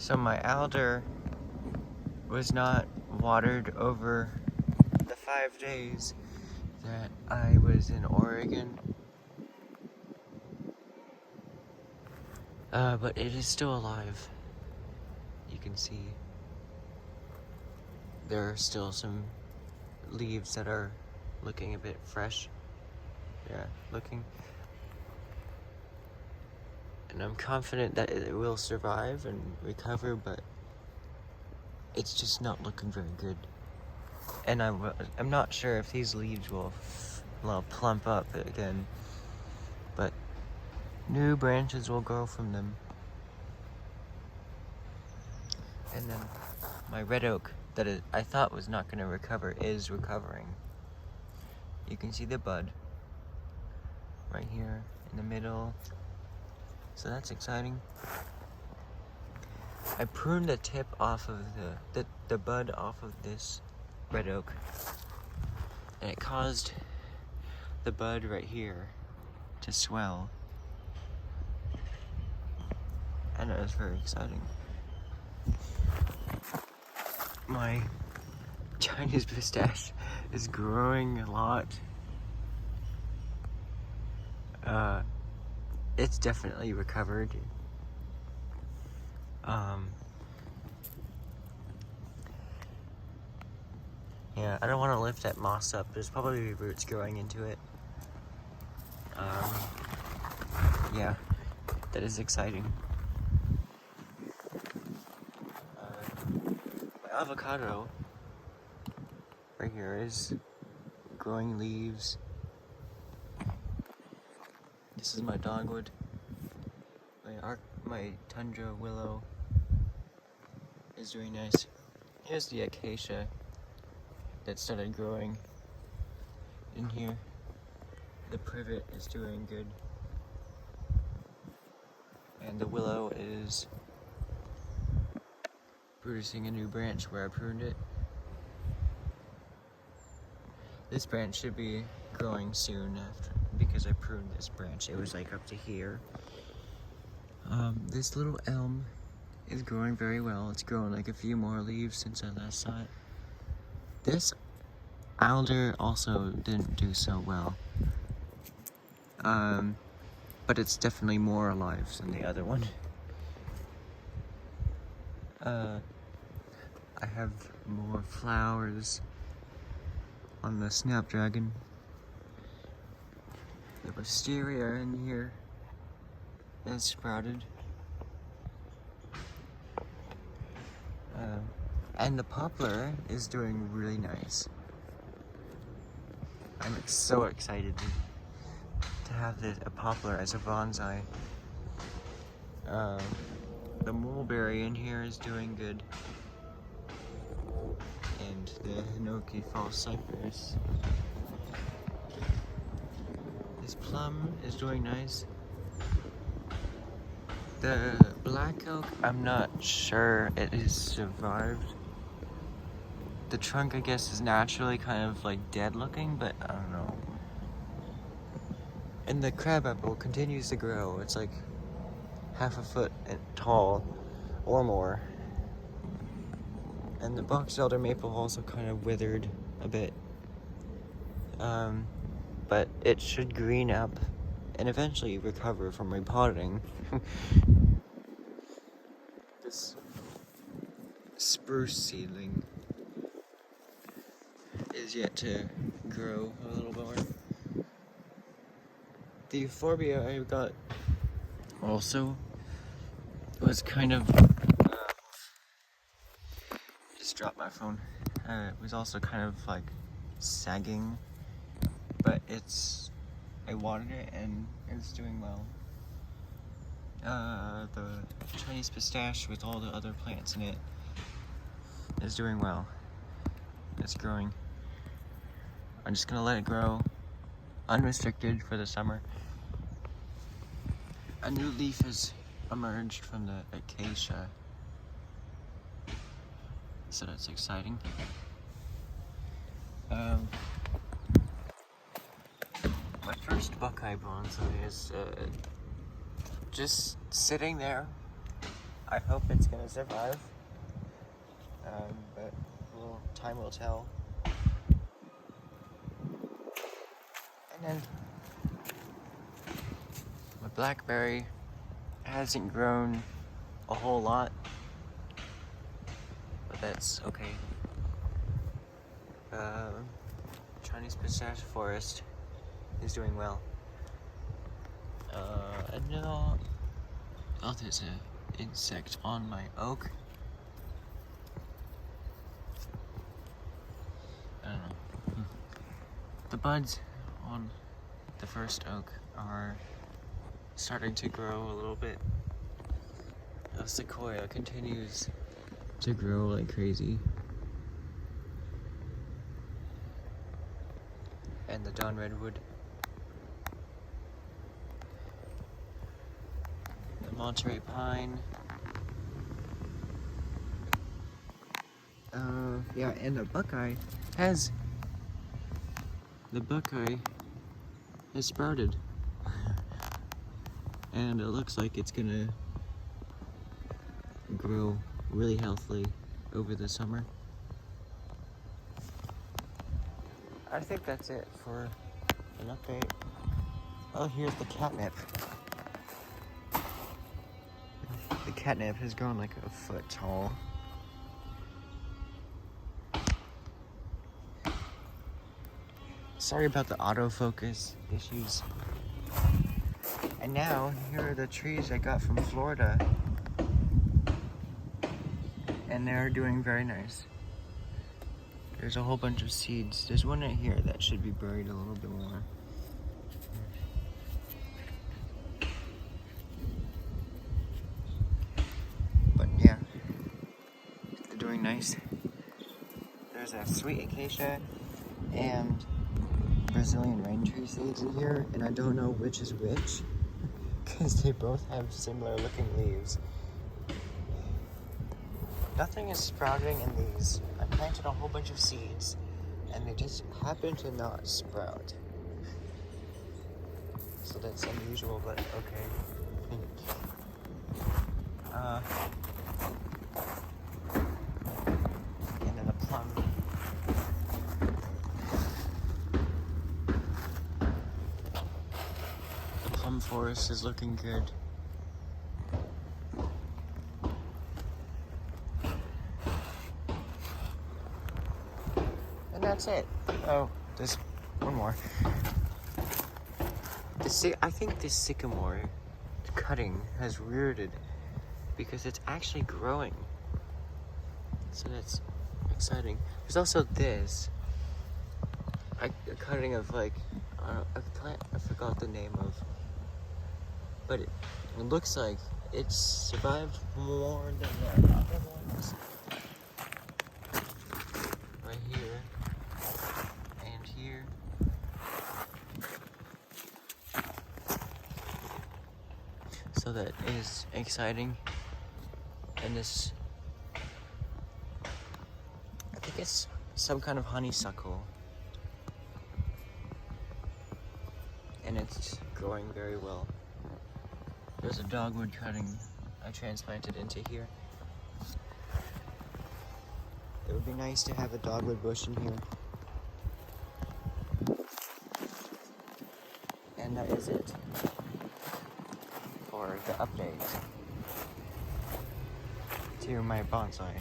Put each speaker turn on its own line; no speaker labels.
So my alder was not watered over the 5 days that I was in Oregon. But it is still alive. You can see there are still some leaves that are looking a bit fresh. Yeah, looking. And I'm confident that it will survive and recover, but it's just not looking very good. And I'm not sure if these leaves will plump up again, but new branches will grow from them. And then my red oak that I thought was not going to recover is recovering. You can see the bud right here in the middle. So that's exciting. I pruned the tip off of the bud off of this red oak, and it caused the bud right here to swell, and it was very exciting. My Chinese pistache is growing a lot. It's definitely recovered. Yeah, I don't want to lift that moss up. There's probably roots growing into it. Yeah, that is exciting. My avocado right here is growing leaves. This is my dogwood. My tundra willow is doing nice. Here's the acacia that started growing in here. The privet is doing good. And the willow is producing a new branch where I pruned it. This branch should be growing soon after, because I pruned this branch. It was like up to here. This little elm is growing very well. It's grown like a few more leaves since I last saw it. This alder also didn't do so well. But it's definitely more alive than the other one. I have more flowers on the snapdragon. The wisteria in here is sprouted. And the poplar is doing really nice. I'm so excited to have a poplar as a bonsai. The mulberry in here is doing good. And the Hinoki false cypress. This plum is doing nice. The black oak, I'm not sure it has survived. The trunk, I guess, is naturally kind of like dead looking, but I don't know. And the crabapple continues to grow. It's like half a foot tall or more. And the box elder maple also kind of withered a bit. But it should green up and eventually recover from repotting. This spruce seedling is yet to grow a little more. The euphorbia I got also was kind of just dropped my phone. It was also kind of like sagging, but I watered it and it's doing well. The Chinese pistache with all the other plants in it is doing well. It's growing. I'm just gonna let it grow unrestricted for the summer. A new leaf has emerged from the acacia, so that's exciting. My first buckeye bonsai is just sitting there. I hope it's gonna survive. But time will tell. And then my blackberry hasn't grown a whole lot, but that's okay. Chinese pistache forest is doing well. And now, oh, there's an insect on my oak. I don't know. The buds on the first oak are starting to grow a little bit. The sequoia continues to grow like crazy. And the Dawn Redwood. The Monterey Pine. Yeah, and the Buckeye has sprouted. And it looks like it's gonna grow really healthily over the summer. I think that's it for an update. Oh, here's the catnip. The catnip has grown like a foot tall. Sorry about the autofocus issues. And now, here are the trees I got from Florida. And they're doing very nice. There's a whole bunch of seeds. There's one right here that should be buried a little bit more. But yeah, they're doing nice. There's a sweet acacia and Brazilian rain tree seeds in here, and I don't know which is which because they both have similar looking leaves. Nothing is sprouting in these. I planted a whole bunch of seeds and they just happen to not sprout. So that's unusual, but okay. And then the plum. The plum forest is looking good. And that's it. Oh, there's one more. I think this sycamore cutting has reared because it's actually growing. So that's exciting. There's also this. A cutting of like a plant I forgot the name of. But it looks like it's survived more than the other ones. Right here. And here. So that is exciting. And this, I think it's some kind of honeysuckle. And it's growing very well. There's a dogwood cutting I transplanted into here. It would be nice to have a dogwood bush in here. And that is it for the update to my bonsai.